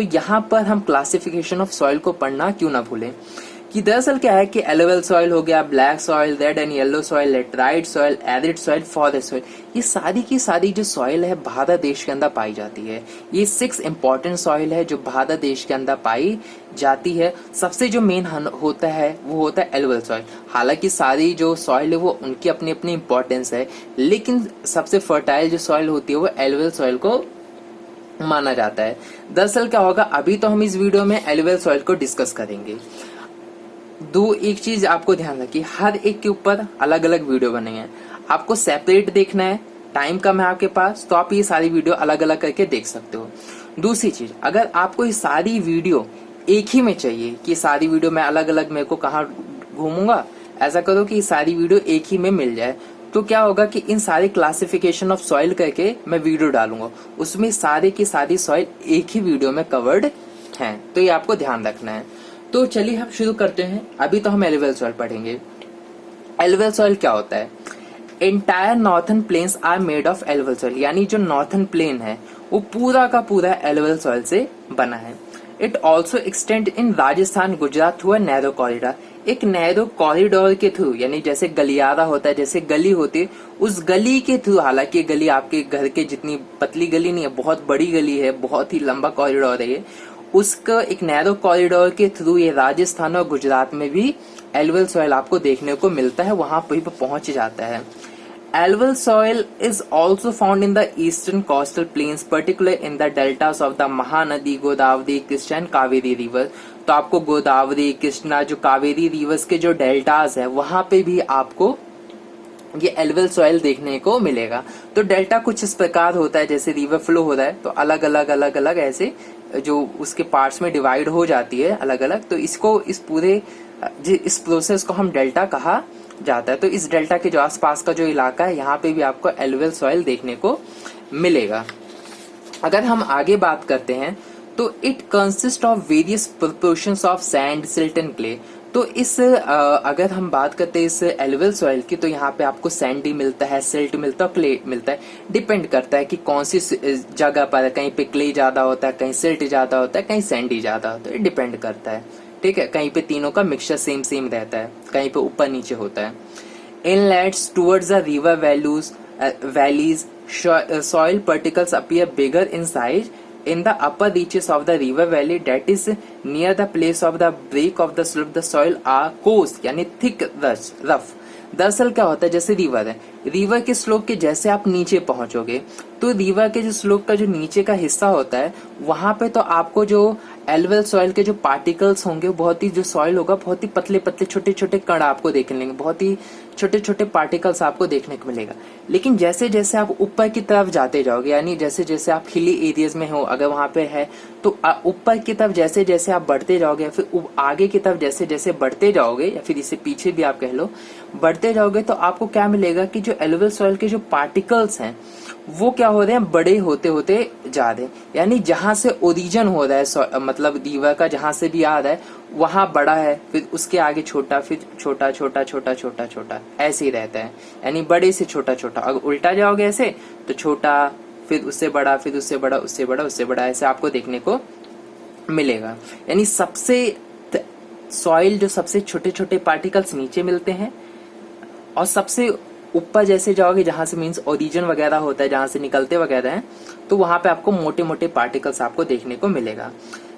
तो यहाँ पर हम क्लासिफिकेशन ऑफ सॉइल को पढ़ना क्यों ना भूलें कि दरअसल क्या है कि एलुवियल सॉइल हो गया, black soil, red and yellow soil, laterite soil, arid soil, forest soil, ये सारी की सारी जो सॉइल है भारत देश के अंदर पाई जाती है। ये 6 इंपॉर्टेंट सॉइल है जो भारत देश के अंदर पाई जाती है। सबसे जो मेन होता है वो होता है एलुवियल सॉइल। हालांकि सारी जो सॉइल है वो उनकी अपनी अपनी इंपॉर्टेंस है, लेकिन सबसे फर्टाइल जो सॉइल होती है वो एलुवियल सॉइल को माना जाता है। दरअसल क्या होगा, अभी तो हम इस वीडियो में एलुवियल सॉइल को डिस्कस करेंगे। एक चीज आपको ध्यान रखिए, हर एक के ऊपर अलग अलग वीडियो बने हैं। आपको सेपरेट देखना है, टाइम कम है आपके पास, तो आप ये सारी वीडियो अलग अलग करके देख सकते हो। दूसरी चीज, अगर आपको ये सारी वीडियो एक ही में चाहिए कि सारी वीडियो मैं अलग अलग मेरे को कहाँ घूमूंगा, ऐसा करो कि ये सारी वीडियो एक ही में मिल जाए। तो क्या होगा कि इन सारे क्लासिफिकेशन ऑफ सॉइल करके मैं वीडियो डालूंगा, उसमें सारे की सारी सॉइल एक ही वीडियो में कवर्ड हैं। तो ये आपको ध्यान रखना है। तो चलिए हम शुरू करते हैं। अभी तो हम एलुवियल सॉइल पढ़ेंगे। एलुवियल सॉइल क्या होता है? Entire northern plains are made of alluvial soil, यानी जो नॉर्थन प्लेन है वो पूरा का पूरा एलुवियल सॉइल से बना है। It also extend in Rajasthan, Gujarat through a narrow corridor. एक नैरो कॉरिडोर के थ्रू, यानी जैसे गलियारा होता है, जैसे गली होती है, उस गली के थ्रू, हालांकि गली आपके घर के जितनी पतली गली नहीं है, बहुत बड़ी गली है, बहुत ही लंबा कॉरिडोर है ये, उसका एक नैरो कॉरिडोर के थ्रू ये राजस्थान और गुजरात में भी एलुवियल सॉइल आपको देखने को मिलता है, वहां पर पहुंच जाता है। Alluvial soil is also found in the eastern coastal planes, particular in the deltas of the Mahanadi, Godavari, Krishna and Kaveri river. तो आपको गोदावरी, कृष्णा, जो कावेरी रिवर्स के जो डेल्टास है वहां पे भी आपको ये एलुवियल सॉइल देखने को मिलेगा। तो डेल्टा कुछ इस प्रकार होता है, जैसे रिवर फ्लो हो रहा है तो अलग अलग ऐसे जो उसके पार्ट्स में डिवाइड हो जाती है अलग अलग, तो इसको इस प्रोसेस को हम डेल्टा कहा जाता है। तो इस डेल्टा के जो आसपास का जो इलाका है यहाँ पे भी आपको एलुवियल सॉइल देखने को मिलेगा। अगर हम आगे बात करते हैं तो it consist of various proportions of sand, silt and clay. तो अगर हम बात करते हैं इस एलुवियल सॉइल की, तो यहाँ पे आपको सैंडी मिलता है, सिल्ट मिलता है, क्ले मिलता है। डिपेंड करता है कि कौन सी जगह पर है, कहीं पे क्ले ज्यादा होता है, कहीं सिल्ट ज्यादा होता है, कहीं सैंडी ज्यादा होता है, डिपेंड करता है। ठीक है, कहीं पे तीनों का मिक्सचर सेम रहता है, कहीं पे ऊपर नीचे होता है। Inlets towards the river valleys soil particles appear bigger in size in the upper reaches of the river valley, that is near the place of the break of the slope. The soil are coarse, यानी thick, rough. दरअसल क्या होता है, जैसे river है, river के slope के जैसे आप नीचे पहुंचोगे तो रिवर के जो स्लोप का जो नीचे का हिस्सा होता है वहां पे तो आपको जो एलुवियल सॉइल के जो पार्टिकल्स होंगे, बहुत ही जो सॉइल होगा बहुत ही पतले पतले छोटे छोटे कण आपको देखने मिलेंगे, बहुत ही छोटे छोटे पार्टिकल्स आपको देखने को मिलेगा। लेकिन जैसे जैसे आप ऊपर की तरफ जाते जाओगे, यानी जैसे जैसे आप हिली एरियाज में हो, अगर वहां पे है तो ऊपर की तरफ जैसे जैसे आप बढ़ते जाओगे, फिर आगे की तरफ जैसे जैसे बढ़ते जाओगे, या फिर इससे पीछे भी आप कह लो, बढ़ते जाओगे तो आपको क्या मिलेगा कि जो एलुवियल सॉइल के जो पार्टिकल्स हैं वो क्या हो रहे हैं, बड़े होते होते जा रहे हैं। यानी जहां से ओरिजिन हो रहा है, मतलब रिवर का जहां से भी आ रहा है वहां बड़ा है, फिर उसके आगे छोटा, फिर छोटा छोटा छोटा छोटा छोटा, ऐसे ही रहता है। यानी बड़े से छोटा छोटा, अगर उल्टा जाओगे ऐसे तो छोटा, फिर उससे बड़ा, फिर उससे बड़ा, उससे बड़ा, उससे बड़ा, ऐसे आपको देखने को मिलेगा। यानी सबसे सॉइल जो सबसे छोटे छोटे पार्टिकल्स नीचे मिलते हैं, और सबसे ऊपर जैसे जाओगे जहां से मीन्स ओरिजिन वगैरह होता है, जहां से निकलते वगैरह हैं, तो वहां पे आपको मोटे मोटे पार्टिकल्स आपको देखने को मिलेगा।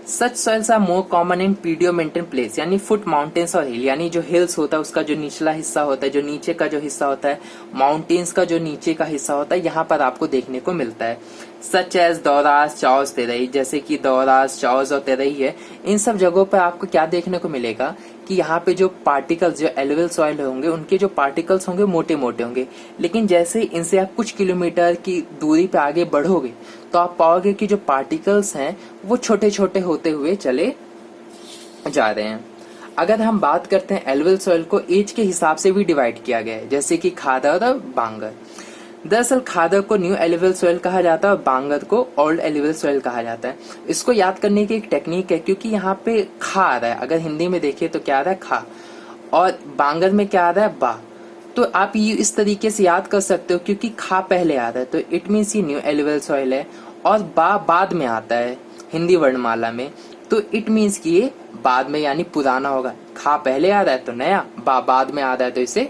Such soils are more common in piedmont place, यानी फुट माउंटेन्स और हिल, यानी जो हिल्स होता है उसका जो निचला हिस्सा होता है, जो नीचे का जो हिस्सा होता है, माउंटेन्स का जो नीचे का हिस्सा होता है, यहाँ पर आपको देखने को मिलता है। सच एज दौरास, चाओस, तेरई, जैसे कि दौरास, चाओस और तेरई है, इन सब जगहों पर आपको क्या देखने को मिलेगा कि यहाँ पे जो पार्टिकल्स, जो एलुवियल सॉइल होंगे, उनके जो पार्टिकल्स होंगे मोटे मोटे होंगे, लेकिन जैसे इनसे आप कुछ किलोमीटर की दूरी पे आगे बढ़ोगे तो आप पाओगे कि जो पार्टिकल्स हैं वो छोटे छोटे होते हुए चले जा रहे हैं। अगर हम बात करते हैं एलुवियल सॉइल को एज के हिसाब से भी डिवाइड किया गया है, जैसे कि खादर और बांगर। दरअसल खादर को न्यू एलुवियल सॉइल कहा जाता है और बांगर को ओल्ड एलुवियल सॉइल कहा जाता है। इसको याद करने की एक टेक्निक है, क्योंकि यहाँ पे खा आ रहा है, अगर हिंदी में देखिए तो क्या आ रहा है, खा, और बांगर में क्या आ रहा है, बा। तो आप ये इस तरीके से याद कर सकते हो, क्योंकि खा पहले आ रहा है तो इट मीन्स ये न्यू एलुवियल सॉइल है, और बा बाद में आता है, हिंदी वर्णमाला में, तो इट मीन्स कि ये बाद में यानी पुराना होगा। खा पहले आ रहा है तो नया, बाद में आ रहा है तो इसे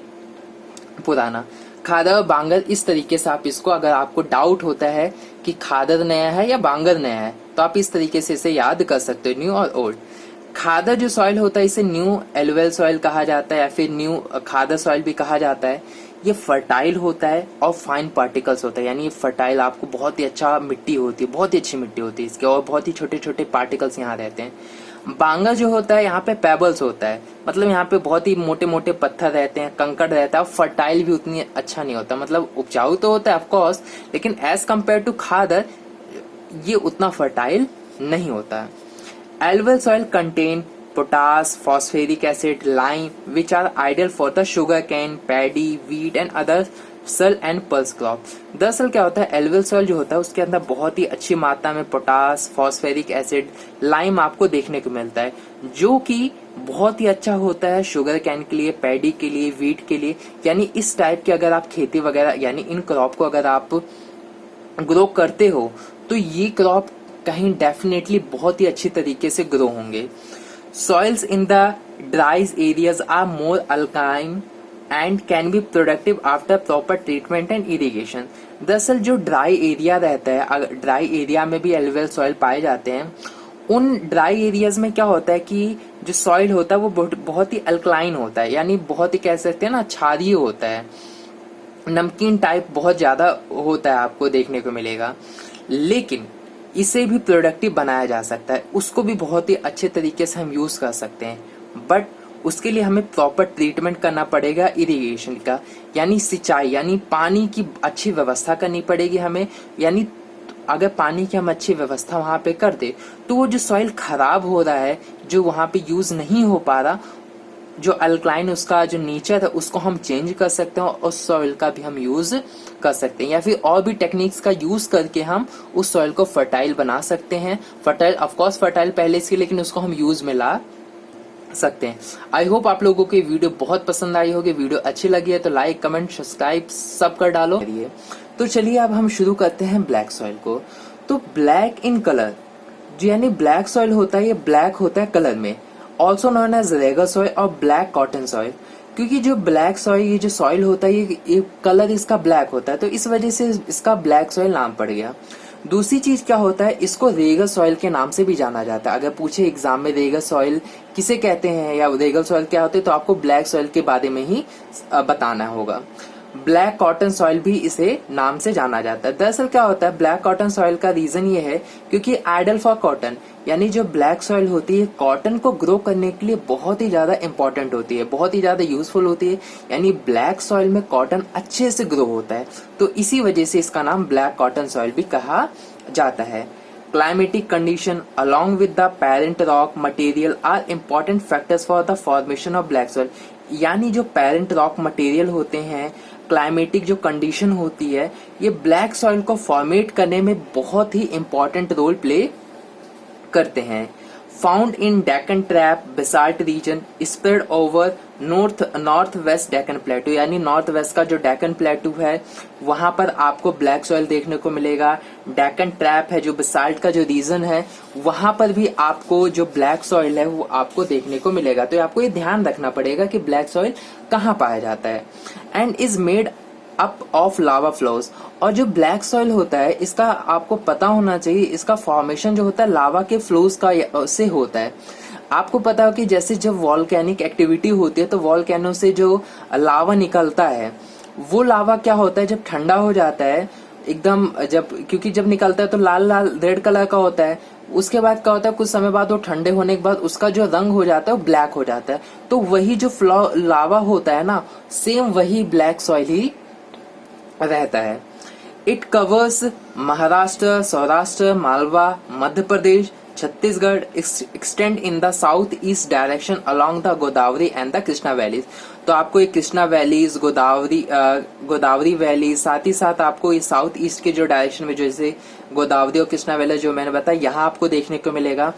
पुराना। खादर और बांगर, इस तरीके से आप इसको, अगर आपको डाउट होता है कि खादर नया है या बांगर नया है, तो आप इस तरीके से इसे याद कर सकते हो, न्यू और ओल्ड। खादर जो सॉइल होता है इसे न्यू एलुवियल सॉइल कहा जाता है या फिर न्यू खादर सॉइल भी कहा जाता है। ये फर्टाइल होता है और फाइन पार्टिकल्स होता है, यानी ये फर्टाइल, आपको बहुत ही अच्छा मिट्टी होती है, बहुत ही अच्छी मिट्टी होती है इसके, और बहुत ही छोटे छोटे पार्टिकल्स यहाँ रहते हैं। बांगर जो होता है यहाँ पे पेबल्स होता है, मतलब यहाँ पे बहुत ही मोटे मोटे पत्थर रहते हैं, कंकड़ रहता है, और फर्टाइल भी उतनी अच्छा नहीं होता, मतलब उपजाऊ तो होता है ऑफकोर्स, लेकिन एज कम्पेयर टू खादर ये उतना फर्टाइल नहीं होता है। Alluvial soil contain potash, phosphoric acid, lime, which are ideal for the sugarcane, paddy, wheat and other सल एंड पल्स क्रॉप। दरअसल क्या होता है, एलुवियल सॉइल जो होता है उसके अंदर बहुत ही अच्छी मात्रा में पोटास, फॉस्फेरिक एसिड, लाइम आपको देखने को मिलता है, जो कि बहुत ही अच्छा होता है शुगर कैन के लिए, पैडी के लिए, वीट के लिए। यानी इस टाइप की अगर आप खेती वगैरह, यानी इन क्रॉप को अगर आप ग्रो करते हो तो ये क्रॉप कहीं डेफिनेटली बहुत ही अच्छी तरीके से ग्रो होंगे। Soils in the drier areas are more अल्काइन and can be productive after proper treatment and irrigation. दरअसल जो ड्राई एरिया रहता है, ड्राई एरिया में भी एलुवियल सॉइल पाए जाते हैं, उन ड्राई एरियाज में क्या होता है कि जो सॉइल होता है वो बहुत ही अल्कलाइन होता है, यानी बहुत ही कह सकते हैं ना क्षारीय होता है, नमकीन टाइप बहुत ज्यादा होता है, आपको देखने को मिलेगा। लेकिन इसे भी प्रोडक्टिव बनाया जा सकता है, उसको भी बहुत ही अच्छे तरीके से हम यूज कर सकते हैं, बट उसके लिए हमें प्रॉपर ट्रीटमेंट करना पड़ेगा इरिगेशन का, यानी सिंचाई, यानी पानी की अच्छी व्यवस्था करनी पड़ेगी हमें। यानी अगर पानी की हम अच्छी व्यवस्था वहां पे कर दे तो वो जो सॉइल खराब हो रहा है, जो वहां पे यूज नहीं हो पा रहा, जो अल्कलाइन उसका जो नेचर है उसको हम चेंज कर सकते हैं और उस सॉइल का भी हम यूज कर सकते हैं, या फिर और भी टेक्निक्स का यूज करके हम उस सॉइल को फर्टाइल बना सकते हैं। फर्टाइल ऑफकोर्स फर्टाइल पहले से, लेकिन उसको हम यूज में ला सकते हैं। आई होप आप लोगों को ये वीडियो बहुत पसंद आई होगी। वीडियो अच्छी लगी है तो लाइक, कमेंट, सब्सक्राइब सब कर डालो। तो चलिए अब हम शुरू करते हैं ब्लैक सॉइल को। तो ब्लैक इन कलर, जो यानी ब्लैक सॉइल होता है, ये ब्लैक होता है कलर में, also known as regur soil और ब्लैक कॉटन सॉइल। क्योंकि जो ब्लैक सॉइल, ये जो सॉइल होता है, ये कलर इसका ब्लैक होता है, तो इस वजह से इसका ब्लैक सॉइल नाम पड़ गया। दूसरी चीज क्या होता है, इसको रेगर सॉइल के नाम से भी जाना जाता है। अगर पूछे एग्जाम में रेगर सॉइल किसे कहते हैं या रेगर सॉइल क्या होते हैं, तो आपको ब्लैक सॉइल के बारे में ही बताना होगा। ब्लैक कॉटन सॉइल भी इसे नाम से जाना जाता है। दरअसल क्या होता है, ब्लैक कॉटन सॉइल का रीजन ये है क्योंकि आइडल फॉर कॉटन, यानी जो ब्लैक सॉइल होती है कॉटन को ग्रो करने के लिए बहुत ही ज्यादा इंपॉर्टेंट होती है, बहुत ही ज्यादा यूजफुल होती है। यानी ब्लैक सॉइल में कॉटन अच्छे से ग्रो होता है, तो इसी वजह से इसका नाम ब्लैक कॉटन सॉइल भी कहा जाता है। Climatic condition along with the parent rock material are important factors for the formation of black soil। यानी जो पेरेंट रॉक मटेरियल होते हैं, क्लाइमेटिक जो कंडीशन होती है, ये ब्लैक सॉइल को फॉर्मेट करने में बहुत ही इंपॉर्टेंट रोल प्ले करते हैं। Found in Deccan trap basalt region spread over north west Deccan plateau, यानी नॉर्थ वेस्ट का जो डेक्कन प्लेटू है वहां पर आपको ब्लैक सॉइल देखने को मिलेगा। डेक्कन ट्रैप है जो बेसाल्ट का जो रीजन है, वहां पर भी आपको जो ब्लैक सॉइल है वो आपको देखने को मिलेगा। तो आपको ये ध्यान रखना पड़ेगा कि ब्लैक सॉइल कहाँ पाया जाता है। And is made up of lava flows, और जो ब्लैक सॉइल होता है इसका आपको पता होना चाहिए, इसका फॉर्मेशन जो होता है लावा के फ्लोज का से होता है। आपको पता हो कि जैसे जब वॉल्केनिक एक्टिविटी होती है तो वॉल्केनो से जो लावा निकलता है, वो लावा क्या होता है जब ठंडा हो जाता है एकदम, क्योंकि जब निकलता है तो लाल लाल रेड कलर का होता है, उसके बाद क्या होता है कुछ समय बाद वो ठंडे होने के बाद उसका जो रंग हो जाता है वो ब्लैक हो जाता है। तो वही जो लावा होता है ना, सेम वही ब्लैक सॉइल ही रहता है। It covers Maharashtra, Saurashtra, Malwa, Madhya Pradesh, Chhattisgarh, extend in the south east direction along the Godavari and the Krishna valleys. तो आपको ये कृष्णा वैलीज, गोदावरी वैली, साथ ही साथ आपको ये साउथ ईस्ट के जो डायरेक्शन में, जैसे गोदावरी और कृष्णा वैली जो मैंने बताया, यहाँ आपको देखने को मिलेगा।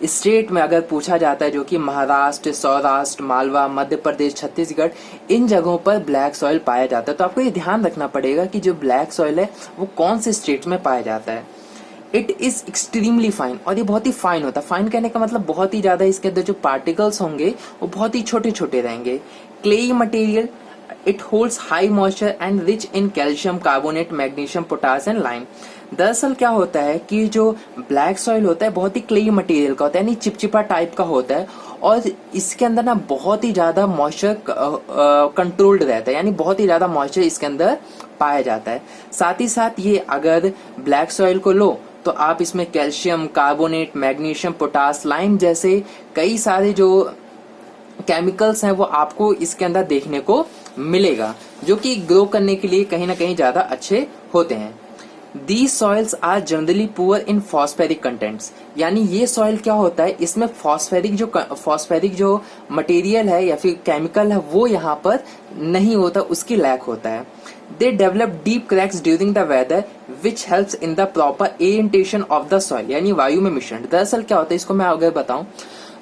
स्टेट में अगर पूछा जाता है जो कि महाराष्ट्र, सौराष्ट्र, मालवा, मध्य प्रदेश, छत्तीसगढ़, इन जगहों पर ब्लैक सॉइल पाया जाता है। तो आपको ये ध्यान रखना पड़ेगा कि जो ब्लैक सॉइल है वो कौन से स्टेट में पाया जाता है। इट इज एक्सट्रीमली फाइन, और ये बहुत ही फाइन होता है। फाइन कहने का मतलब बहुत ही ज्यादा, इसके अंदर जो पार्टिकल्स होंगे वो बहुत ही छोटे छोटे रहेंगे। Clayey material, it holds high moisture and rich in calcium carbonate, magnesium, potash and lime. दरअसल क्या होता है कि जो ब्लैक सॉइल होता है बहुत ही क्लेई मटेरियल का होता है, यानी चिपचिपा टाइप का होता है, और इसके अंदर ना बहुत ही ज्यादा मॉइस्चर कंट्रोल्ड रहता है, यानी बहुत ही ज्यादा मॉइस्चर इसके अंदर पाया जाता है। साथ ही साथ ये अगर ब्लैक सॉइल को लो तो आप इसमें calcium carbonate, magnesium, potash, lime जैसे कई सारे जो केमिकल्स हैं वो आपको इसके अंदर देखने को मिलेगा, जो कि ग्रो करने के लिए कहीं ना कहीं ज्यादा अच्छे होते हैं। These soils are generally poor in phosphoric contents, यानी ये सॉइल क्या होता है, इसमें फॉस्फेरिक जो मटेरियल है या फिर केमिकल है वो यहाँ पर नहीं होता, उसकी लैक होता है। They develop deep cracks during the weather which helps in the proper aeration of the soil, यानी वायु में मिश्रण। दरअसल क्या होता है, इसको मैं आगे बताऊं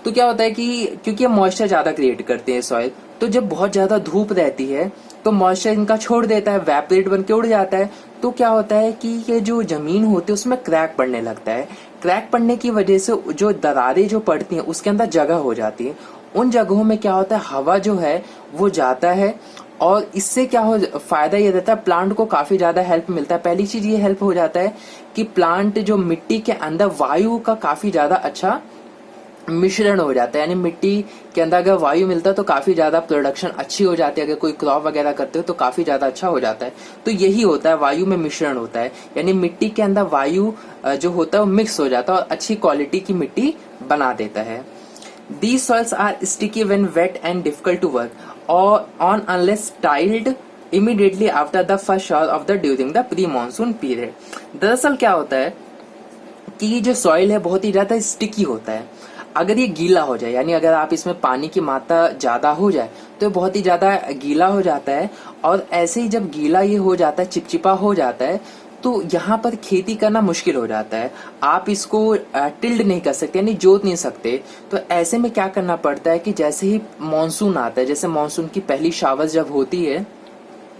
तो क्या होता है कि क्योंकि ये मॉइस्चर ज्यादा क्रिएट करते हैं सॉइल, तो जब बहुत ज्यादा धूप रहती है तो मॉइस्चर इनका छोड़ देता है, वेपरेट बन के उड़ जाता है, तो क्या होता है कि ये जो जमीन होती है उसमें क्रैक पड़ने लगता है। क्रैक पड़ने की वजह से जो दरारें जो पड़ती हैं उसके अंदर जगह हो जाती है। उन जगहों में क्या होता है, हवा जो है वो जाता है, और इससे क्या हो फायदा ये रहता है, प्लांट को काफी ज्यादा हेल्प मिलता है। पहली चीज ये हेल्प हो जाता है कि प्लांट जो मिट्टी के अंदर वायु का काफी ज्यादा अच्छा मिश्रण हो जाता है, यानी मिट्टी के अंदर अगर वायु मिलता है तो काफी ज्यादा प्रोडक्शन अच्छी हो जाती है। अगर कोई क्रॉप वगैरह करते हो तो काफी ज्यादा अच्छा हो जाता है। तो यही होता है, वायु में मिश्रण होता है, यानी मिट्टी के अंदर वायु जो होता है वो मिक्स हो जाता है और अच्छी क्वालिटी की मिट्टी बना देता है। These soils are sticky when wet and difficult to work or on unless tiled immediately after the first shower of the during the pre-monsoon period। दरअसल क्या होता है कि ये जो सॉइल है बहुत ही ज्यादा स्टिकी होता है। अगर ये गीला हो जाए, यानी अगर आप इसमें पानी की मात्रा ज्यादा हो जाए तो ये बहुत ही ज्यादा गीला हो जाता है, और ऐसे ही जब गीला ये हो जाता है, चिपचिपा हो जाता है, तो यहाँ पर खेती करना मुश्किल हो जाता है। आप इसको टिल्ड नहीं कर सकते, यानी जोत नहीं सकते। तो ऐसे में क्या करना पड़ता है कि जैसे ही मानसून आता है, जैसे मानसून की पहली शावर जब होती है,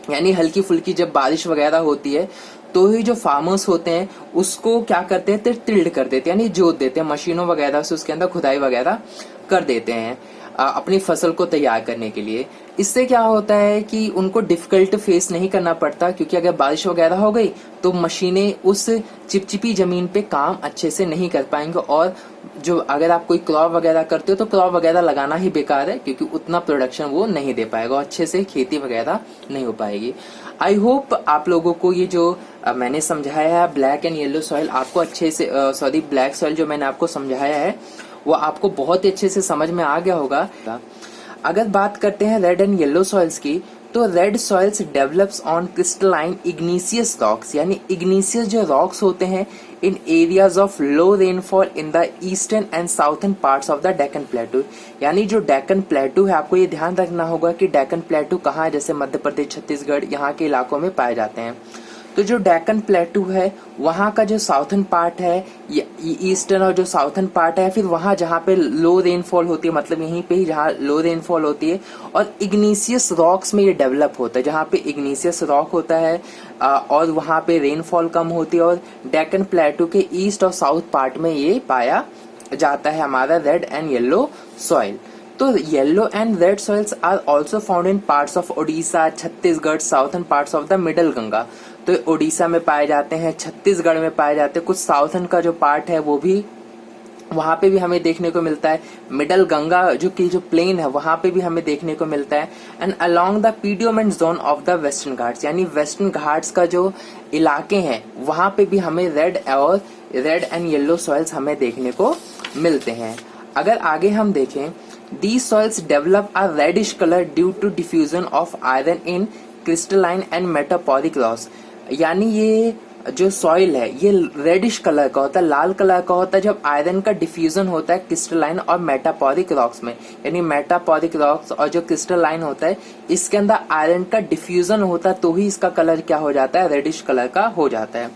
यानी हल्की फुल्की जब बारिश वगैरह होती है, तो ही जो फार्मर्स होते हैं उसको क्या करते हैं, टिल्ड कर देते हैं, यानी जोत देते हैं, मशीनों वगैरह से उसके अंदर खुदाई वगैरह कर देते हैं अपनी फसल को तैयार करने के लिए। इससे क्या होता है कि उनको डिफिकल्ट फेस नहीं करना पड़ता, क्योंकि अगर बारिश वगैरह हो गई तो मशीनें उस चिपचिपी जमीन पे काम अच्छे से नहीं कर पाएंगे, और जो अगर आप कोई क्रॉप वगैरह करते हो तो क्रॉप वगैरह लगाना ही बेकार है, क्योंकि उतना प्रोडक्शन वो नहीं दे पाएगा और अच्छे से खेती वगैरह नहीं हो पाएगी। आई होप आप लोगों को ये जो मैंने समझाया है ब्लैक एंड येलो सॉइल आपको अच्छे से ब्लैक सॉइल जो मैंने आपको समझाया है वो आपको बहुत ही अच्छे से समझ में आ गया होगा। अगर बात करते हैं रेड एंड येलो सॉइल्स की, तो red soils develops on crystalline igneous rocks, यानी इग्नीशियस जो रॉक्स होते हैं in areas of low rainfall in the eastern and southern parts of the Deccan plateau. यानी जो डेक्कन प्लेटू है, आपको ये ध्यान रखना होगा कि डेक्कन प्लेटू कहाँ है, जैसे मध्य प्रदेश, छत्तीसगढ़, यहाँ के इलाकों में पाए जाते हैं। तो जो डेक्कन प्लेटू है वहाँ का जो साउथर्न पार्ट है, ईस्टर्न और जो साउथर्न पार्ट है, फिर वहाँ जहाँ पे लो रेनफॉल होती है, मतलब यहीं पे ही जहाँ लो रेनफॉल होती है, और इग्नीशियस रॉक्स में ये डेवलप होता है, जहाँ पे इग्नीशियस रॉक होता है और वहाँ पे रेनफॉल कम होती है, और डेक्कन प्लेटू के ईस्ट और साउथ पार्ट में ये पाया जाता है हमारा रेड एंड येलो सॉइल। तो yellow and red soils are also found in parts of Odisha, Chhattisgarh, southern parts of the middle Ganga. तो ओडिशा में पाए जाते हैं, छत्तीसगढ़ में पाए जाते हैं, कुछ साउथर्न का जो पार्ट है वो भी वहां पे भी हमें देखने को मिलता है। मिडल गंगा जो प्लेन है वहां पे भी हमें देखने को मिलता है। And along the piedmont zone of the western Ghats, यानी वेस्टर्न घाट्स का जो इलाके हैं वहां पे भी हमें रेड एंड येलो सॉइल्स हमें देखने को मिलते हैं। अगर आगे हम देखें, these soils develop a reddish color due to diffusion of iron in crystalline and metamorphic rocks। यानी ये जो सॉइल है ये रेडिश कलर का होता है, लाल कलर का होता है जब आयरन का डिफ्यूजन होता है क्रिस्टलाइन और मेटापोरिक रॉक्स में। यानी मेटापोरिक रॉक्स और जो क्रिस्टलाइन होता है इसके अंदर आयरन का डिफ्यूजन होता है, तो ही इसका कलर क्या हो जाता है, रेडिश कलर का हो जाता है।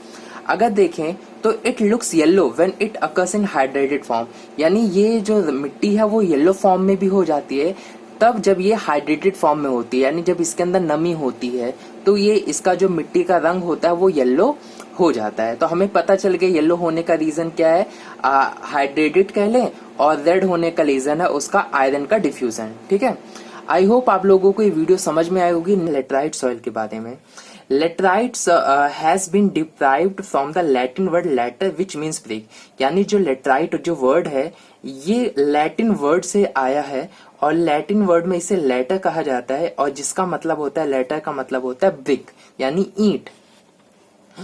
अगर देखें तो it looks yellow when it occurs in hydrated form, यानी ये जो मिट्टी है वो येलो फॉर्म में भी हो जाती है तब जब ये हाइड्रेटेड फॉर्म में होती है, यानी जब इसके अंदर नमी होती है, तो ये इसका जो मिट्टी का रंग होता है वो येलो हो जाता है। तो हमें पता चल गया येलो होने का रीजन क्या है, हाइड्रेटेड कह लें, और रेड होने का रीजन है उसका आयरन का डिफ्यूजन। ठीक है, आई होप आप लोगों को ये वीडियो समझ में आई होगी लेटराइट सॉइल के बारे में। Laterites has been deprived from the Latin word later which means break, यानी जो लेटराइट जो वर्ड है ये लैटिन वर्ड से आया है, और लैटिन वर्ड में इसे लेटर कहा जाता है, और जिसका मतलब होता है, लेटर का मतलब होता है ब्रिक यानी ईंट।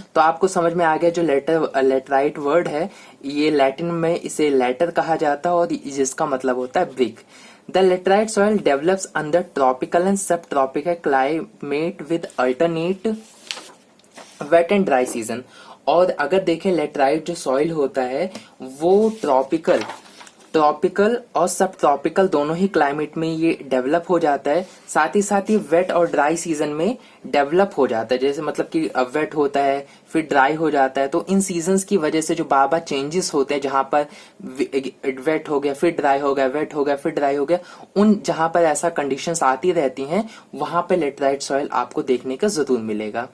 तो आपको समझ में आ गया, जो लेटराइट वर्ड है ये लैटिन में इसे लेटर कहा जाता है, और जिसका मतलब होता है brick. The laterite soil develops under tropical and subtropical climate with alternate wet and dry season. और अगर देखें लेटराइट जो सॉइल होता है वो ट्रॉपिकल और सब ट्रॉपिकल दोनों ही क्लाइमेट में ये डेवलप हो जाता है, साथ ही वेट और ड्राई सीजन में डेवलप हो जाता है। जैसे मतलब कि वेट होता है फिर ड्राई हो जाता है, तो इन सीजन्स की वजह से जो बार चेंजेस होते हैं, जहां पर वेट हो गया फिर ड्राई हो गया, वेट हो गया फिर ड्राई हो गया, उन जहां पर ऐसा कंडीशंस आती रहती हैं वहां पर लेटराइट सॉइल आपको देखने का जरूर मिलेगा।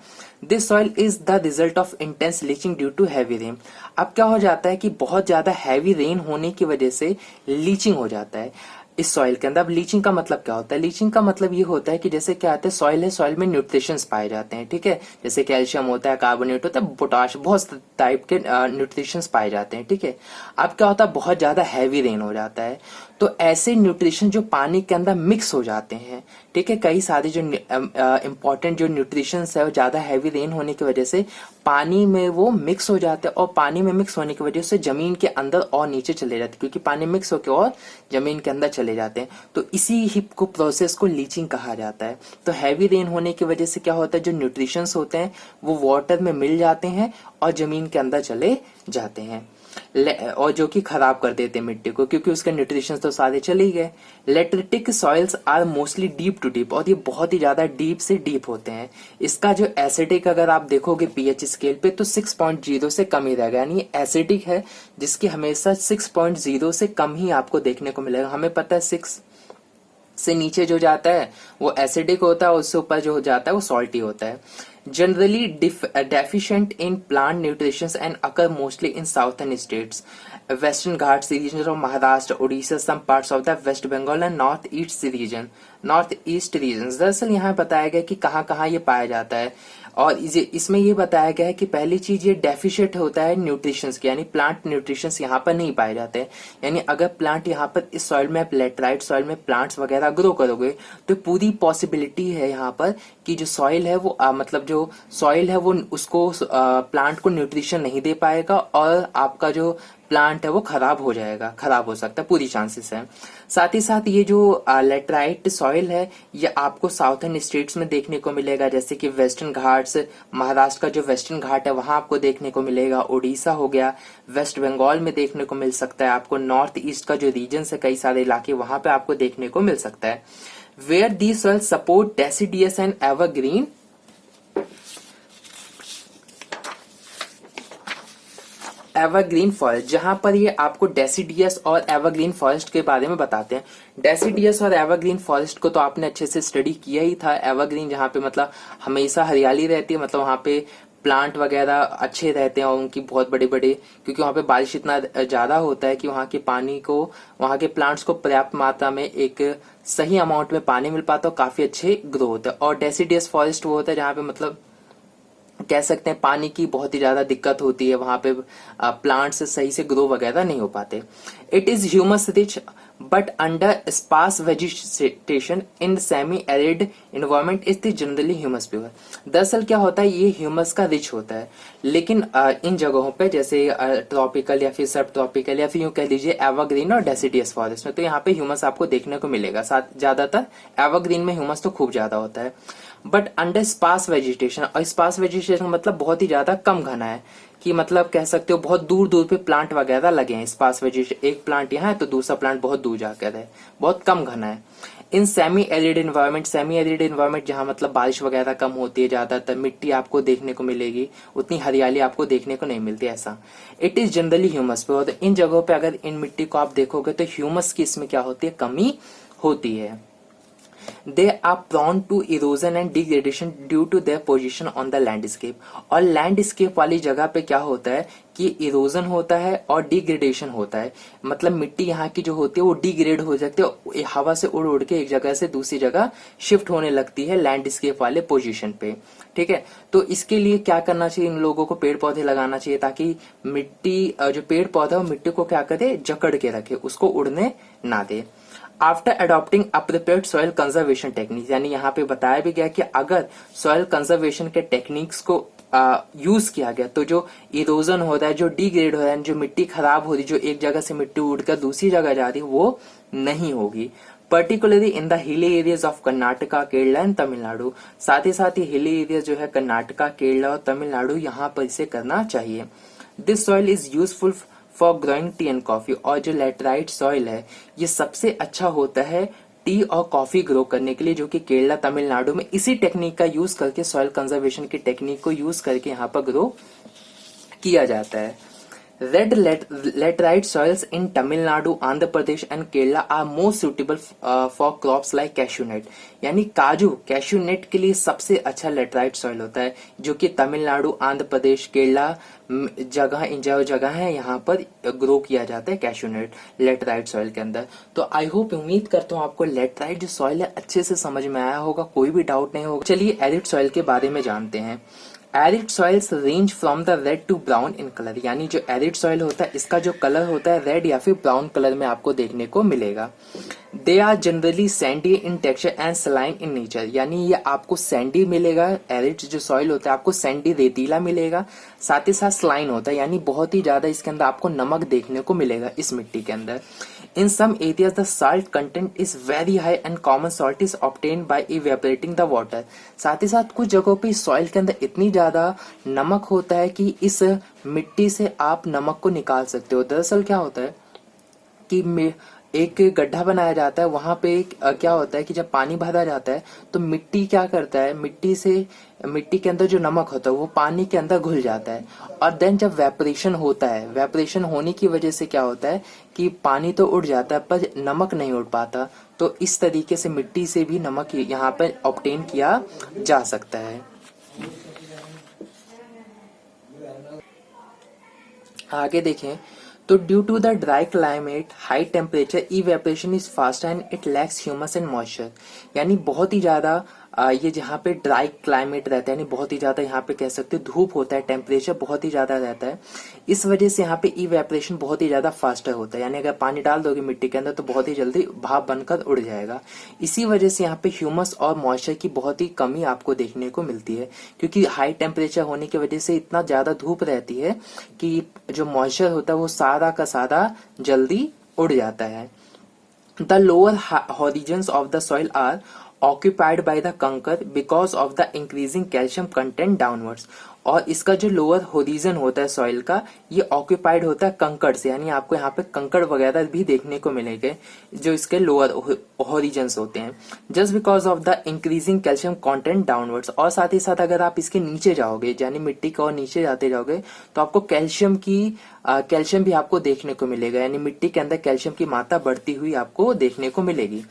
This soil is the result of intense leaching due to heavy rain. अब क्या हो जाता है कि बहुत ज्यादा हैवी रेन होने की वजह से लीचिंग हो जाता है इस सॉइल के अंदर। अब लीचिंग का मतलब क्या होता है, लीचिंग का मतलब ये होता है कि जैसे क्या आते हैं, सॉइल है, सॉइल में न्यूट्रिशंस पाए जाते हैं। ठीक है, जैसे कैल्शियम होता है, कार्बोनेट होता है, पोटाश, बहुत टाइप के न्यूट्रिशंस पाए जाते हैं। ठीक है, अब क्या होता है, बहुत ज्यादा हैवी रेन हो जाता है, तो ऐसे न्यूट्रिशन जो पानी के अंदर मिक्स हो जाते हैं। ठीक है, कई सारे जो इंपॉर्टेंट जो न्यूट्रिशंस है वो ज्यादा हैवी रेन होने की वजह से पानी में वो मिक्स हो जाते हैं, और पानी में मिक्स होने की वजह से जमीन के अंदर और नीचे चले जाते हैं, क्योंकि पानी मिक्स होकर और जमीन के अंदर चले जाते हैं। तो इसी ही को प्रोसेस को लीचिंग कहा जाता है। तो हैवी रेन होने की वजह से क्या होता है, जो न्यूट्रिशंस होते हैं वो वाटर में मिल जाते हैं और जमीन के अंदर चले जाते हैं, और जो कि खराब कर देते हैं मिट्टी को, क्योंकि उसके न्यूट्रिशन तो सारे चले ही गए। Lateritic soils are mostly deep to deep, और ये बहुत ही ज्यादा डीप से डीप होते हैं। इसका जो एसिडिक अगर आप देखोगे पीएच स्केल पे तो 6.0 से कम ही रहेगा, यानी एसिडिक है जिसकी हमेशा 6.0 से कम ही आपको देखने को मिलेगा। हमें पता है 6 से नीचे जो जाता है वो एसिडिक होता है, उससे ऊपर जो जाता है वो सॉल्टी होता है। Generally deficient in plant nutrition and occur mostly in southern states, western Ghats region of Maharashtra, Odisha, some parts of the West Bengal and north east region. दरअसल यहाँ बताया गया कि कहाँ कहाँ ये पाया जाता है, और इसमें ये बताया गया है कि पहली चीज ये डेफिशिएंट होता है न्यूट्रिशंस की, यानी प्लांट न्यूट्रिशंस यहाँ पर नहीं पाए जाते हैं। यानी अगर प्लांट यहाँ पर इस सॉइल में, लेटराइट सॉइल में प्लांट्स वगैरह ग्रो करोगे तो पूरी पॉसिबिलिटी है यहाँ पर कि जो सॉइल है वो मतलब जो सॉइल है वो उसको प्लांट को न्यूट्रिशन नहीं दे पाएगा, और आपका जो प्लांट है वो खराब हो जाएगा, खराब हो सकता है, पूरी चांसेस है। साथ ही साथ ये जो लेटराइट सॉइल है ये आपको साउथर्न स्टेट्स में देखने को मिलेगा, जैसे कि वेस्टर्न घाट्स, महाराष्ट्र का जो वेस्टर्न घाट है वहां आपको देखने को मिलेगा, ओडिशा हो गया, वेस्ट बंगाल में देखने को मिल सकता है आपको, नॉर्थ ईस्ट का जो रीजन है कई सारे इलाके वहां पे आपको देखने को मिल सकता है। Where the soil support deciduous and evergreen evergreen forest, जहां पर ये आपको डेसिडियस और एवरग्रीन फॉरेस्ट के बारे में बताते हैं। डेसिडियस और एवरग्रीन फॉरेस्ट को तो आपने अच्छे से स्टडी किया ही था। एवरग्रीन जहां पे मतलब हमेशा हरियाली रहती है, मतलब वहां पे प्लांट वगैरह अच्छे रहते हैं और उनकी बहुत बड़े बड़े, क्योंकि वहां पे बारिश इतना ज्यादा होता है कि वहां के पानी को, वहां के प्लांट्स को पर्याप्त मात्रा में एक सही अमाउंट में पानी मिल पाता है, काफी अच्छे ग्रो होते हैं। और डेसिडियस फॉरेस्ट वो होता है जहां पे मतलब कह सकते हैं पानी की बहुत ही ज्यादा दिक्कत होती है, वहां पे प्लांट्स सही से ग्रो वगैरह नहीं हो पाते। It is humus rich but under sparse vegetation in semi arid environment is the generally humus poor. दरअसल क्या होता है, ये ह्यूमस का रिच होता है, लेकिन इन जगहों पे जैसे ट्रॉपिकल या फिर सब ट्रॉपिकल या फिर यूं कह लीजिए एवरग्रीन और डेसिडियस फॉरेस्ट में, तो यहाँ पे ह्यूमस आपको देखने को मिलेगा। साथ ज्यादातर एवरग्रीन में ह्यूमस तो खूब ज्यादा होता है, बट अंडर स्पार्स वेजिटेशन, और स्पार्स वेजिटेशन मतलब बहुत ही ज्यादा कम घना है, कि मतलब कह सकते हो बहुत दूर दूर पे प्लांट वगैरह लगे हैं। स्पार्स वेजिटेशन, एक प्लांट यहाँ है तो दूसरा प्लांट बहुत दूर जाकर है, बहुत कम घना है। इन semi arid environment, semi arid environment जहां मतलब बारिश वगैरह कम होती है, ज्यादातर मिट्टी आपको देखने को मिलेगी, उतनी हरियाली आपको देखने को नहीं मिलती ऐसा। इट इज जनरली ह्यूमस पे, इन जगहों पे अगर इन मिट्टी को आप देखोगे तो ह्यूमस की इसमें क्या होती है, कमी होती है। They are prone to erosion and degradation due to their position on the landscape. और लैंडस्केप वाली जगह पे क्या होता है कि इरोजन होता है और डिग्रेडेशन होता है, मतलब मिट्टी यहाँ की जो होती है वो डिग्रेड हो जाती है, हवा से उड़ उड़ के एक जगह से दूसरी जगह शिफ्ट होने लगती है लैंडस्केप वाले पोजीशन पे। ठीक है, तो इसके लिए क्या करना चाहिए, इन लोगों को पेड़ पौधे लगाना चाहिए ताकि मिट्टी जो पेड़ पौधा है मिट्टी को क्या करे, जकड़ के रखे, उसको उड़ने ना दे। After adopting appropriate soil conservation technique, यानी यहाँ पे बताया भी गया कि अगर सॉइल कंजर्वेशन के टेक्निक्स को यूज किया गया तो जो इरोजन होता है, जो डिग्रेड हो रहा है, जो मिट्टी खराब हो रही, जो एक जगह से मिट्टी उड़कर दूसरी जगह जा रही, वो नहीं होगी। Particularly in the hilly areas of Karnataka, Kerala and Tamil Nadu. साथ ही हिली एरिया जो है कर्नाटका, केरला और तमिलनाडु, यहाँ पर इसे करना चाहिए। This soil is useful for growing T and coffee. और जो लैटराइट सॉइल है ये सबसे अच्छा होता है टी और कॉफी ग्रो करने के लिए, जो कि केरला तमिलनाडु में इसी टेक्निक का यूज करके, सॉइल कंजर्वेशन की टेक्निक को यूज करके यहाँ पर ग्रो किया जाता है। Red laterite soils in Tamil Nadu, Andhra Pradesh and Kerala are more suitable for crops like cashew nut। यानी काजू, कैश्यू नट के लिए सबसे अच्छा लेटराइट सॉइल होता है, जो कि तमिलनाडु, आंध्र प्रदेश, केरला जगह, इन जो जगह है यहाँ पर ग्रो किया जाता है कैश्यू नट लेटराइट सॉइल के अंदर। तो आई होप, उम्मीद करता हूँ आपको लेटराइट जो सॉइल है अच्छे से समझ में आया होगा, कोई भी डाउट नहीं होगा। चलिए एरिड सॉइल के बारे में जानते हैं। Arid soils range from the red to brown in colour, यानी जो एरिड सॉइल होता है इसका जो कलर होता है रेड या फिर ब्राउन कलर में आपको देखने को मिलेगा। They are generally sandy in texture and saline in nature, यानी ये आपको सैंडी मिलेगा, एरिड जो सॉइल होता है आपको सैंडी रेतीला मिलेगा, साथ ही साथ स्लाइन होता है, यानी बहुत ही ज्यादा इसके अंदर आपको नमक देखने को मिलेगा इस मिट्टी के अंदर। In some areas the salt content is very high and common salt is obtained by evaporating the water. साथ ही साथ कुछ जगहों पे सॉइल के अंदर इतनी ज्यादा नमक होता है कि इस मिट्टी से आप नमक को निकाल सकते हो। दरअसल क्या होता है कि एक गड्ढा बनाया जाता है, वहां पे क्या होता है कि जब पानी भरा जाता है तो मिट्टी क्या करता है, मिट्टी के अंदर जो नमक होता है वो पानी के अंदर घुल जाता है, और देन जब वेपरेशन होता है, वेपरेशन होने की वजह से क्या होता है कि पानी तो उड़ जाता है पर नमक नहीं उड़ पाता। तो इस तरीके से मिट्टी से भी नमक यहाँ पर ऑब्टेन किया जा सकता है। आगे देखें तो due to the dry climate, high temperature, evaporation is fast and it lacks humus and moisture. यानी बहुत ही ज्यादा ये जहाँ पे ड्राई क्लाइमेट रहता है, यानी बहुत ही ज्यादा यहाँ पे कह सकते हैं धूप होता है, टेम्परेचर बहुत ही ज्यादा रहता है, इस वजह से यहाँ पे इवेपोरेशन बहुत ही ज्यादा फास्टर होता है, यानी अगर पानी डाल दोगे मिट्टी के अंदर तो बहुत ही जल्दी भाप बनकर उड़ जाएगा। इसी वजह से यहाँ पे ह्यूमस और मॉइस्चर की बहुत ही कमी आपको देखने को मिलती है, क्योंकि हाई टेम्परेचर होने की वजह से इतना ज्यादा धूप रहती है कि जो मॉइस्चर होता है वो सारा का सारा जल्दी उड़ जाता है। The lower horizons of the soil are occupied by the कंकर because of the increasing calcium content downwards। और इसका जो लोअर होरिजन होता है सॉइल का, ये ऑक्यूपाइड होता है कंकड़ से, यानी आपको यहाँ पे कंकड़ वगैरह भी देखने को मिलेंगे जो इसके लोअर होरिजन्स होते हैं, just because of the increasing calcium content downwards. और साथ ही साथ अगर आप इसके नीचे जाओगे, यानी मिट्टी को और नीचे जाते जाओगे, तो आपको कैल्शियम भी आपको देखने को मिलेगा, यानी मिट्टी के अंदर कैल्शियम की मात्रा बढ़ती हुई आपको देखने को मिलेगी।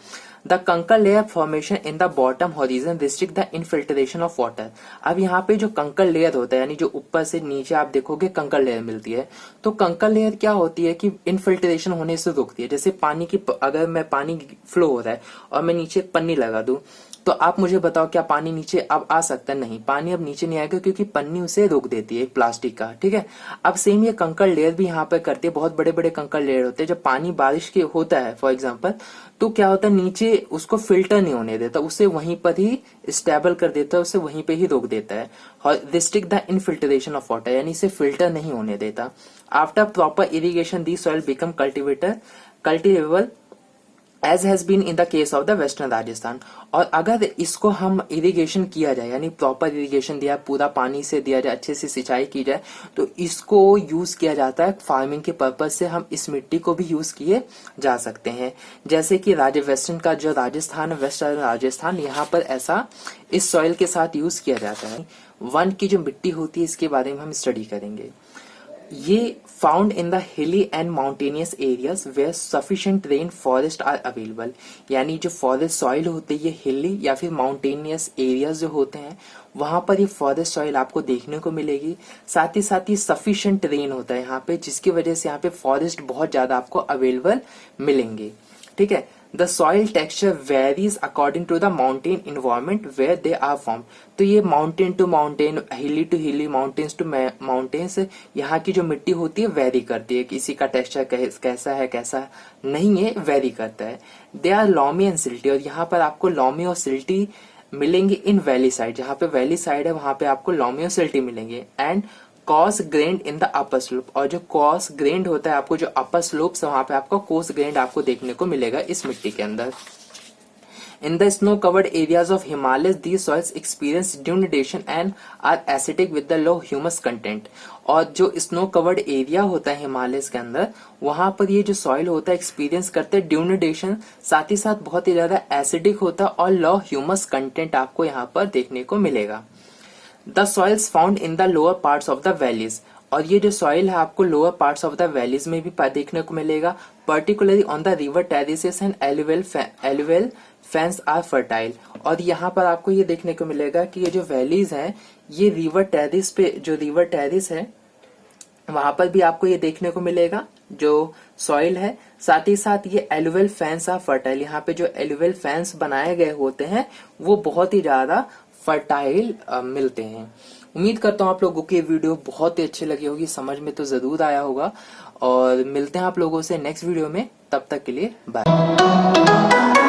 द कंकर layer formation in the bottom horizon restrict the infiltration of water. अब यहाँ पे जो कंकर लेयर होता है, यानी जो ऊपर से नीचे आप देखोगे कंकर लेयर मिलती है, तो कंकर लेयर क्या होती है कि इनफिल्ट्रेशन होने से रोकती है। जैसे पानी की, अगर मैं पानी फ्लो हो रहा है और मैं नीचे पन्नी लगा दूं, तो आप मुझे बताओ क्या पानी नीचे अब आ सकता है? नहीं, पानी अब नीचे नहीं आएगा क्योंकि पन्नी उसे रोक देती है प्लास्टिक का। ठीक है, अब सेम ये कंकर लेयर भी यहाँ पे करती है। बहुत बड़े बड़े कंकर लेयर होते हैं, जब पानी बारिश के होता है फॉर एग्जाम्पल, तो क्या होता है नीचे उसको फिल्टर नहीं होने देता, उसे वहीं पर ही स्टेबल कर देता है, उसे वहीं पे ही रोक देता है। और restrict the infiltration of water, यानी इसे फिल्टर नहीं होने देता। After proper irrigation the soil become cultivable as has been in the case of the western Rajasthan. और अगर इसको हम इरिगेशन किया जाए, यानी प्रॉपर इरिगेशन दिया, पूरा पानी से दिया जाए, अच्छे से सिंचाई की जाए, तो इसको यूज किया जाता है फार्मिंग के पर्पज से। हम इस मिट्टी को भी यूज किए जा सकते हैं, जैसे कि वेस्टर्न का जो राजस्थान, वेस्टर्न राजस्थान, यहाँ पर ऐसा इस सॉइल के साथ यूज किया जाता है। वन की जो मिट्टी होती है इसके बारे में हम स्टडी करेंगे। ये found in the hilly and mountainous areas where sufficient rain forest are available. यानी जो फॉरेस्ट सॉइल होते हैं ये हिली या फिर माउंटेनियस एरियाज जो होते हैं वहां पर ये फॉरेस्ट सॉइल आपको देखने को मिलेगी। साथ ही सफिशिएंट रेन होता है यहाँ पे, जिसकी वजह से यहाँ पे फॉरेस्ट बहुत ज्यादा आपको अवेलेबल मिलेंगे। ठीक है। The soil texture varies according to the mountain environment where they are form. तो ये mountain to mountain, hilly to hilly, mountains to mountains, यहाँ की जो मिट्टी होती है वेरी करती है। किसी का टेक्सचर कैसा है कैसा नहीं है वेरी करता है। They are loamy and silty, और यहाँ पर आपको लॉमी और सिल्टी मिलेंगे इन वैली साइड। जहाँ पे वैली साइड है वहां पे आपको लॉमी और सिल्टी मिलेंगे। And cos grand in the upper slope, और जो कॉस ग्रेन्ड होता है आपको जो अपर स्लोप है वहां पे आपको कोस ग्रेन्ड आपको देखने को मिलेगा इस मिट्टी के अंदर। In the snow covered areas of Himalaya these soils experience denudation and are acidic with the low humus content. और जो स्नो कवर्ड एरिया होता है हिमालय के अंदर वहां पर ये जो सॉइल होता है एक्सपीरियंस करते हैं ड्यूनिडेशन, साथ ही साथ बहुत ही ज्यादा एसिडिक होता है और लो ह्यूमस कंटेंट आपको यहाँ पर देखने को मिलेगा। The soils found in the lower parts of the valleys, और ये जो सॉइल है आपको lower parts of the valleys में भी देखने को मिलेगा। Particularly on the river terraces and alluvial fans are fertile, और यहाँ पर आपको ये देखने को मिलेगा कि ये जो वैलीज हैं ये रिवर टेरिस पे, जो रिवर टेरिस है वहां पर भी आपको ये देखने को मिलेगा जो सॉइल है। साथ ही साथ ये एलुवेल फैंस आर फर्टाइल, यहाँ पे जो एलुवेल फैंस बनाए गए होते हैं वो बहुत ही ज्यादा फर्टाइल मिलते हैं। उम्मीद करता हूँ आप लोगों की वीडियो बहुत ही अच्छी लगी होगी, समझ में तो जरूर आया होगा, और मिलते हैं आप लोगों से नेक्स्ट वीडियो में। तब तक के लिए बाय।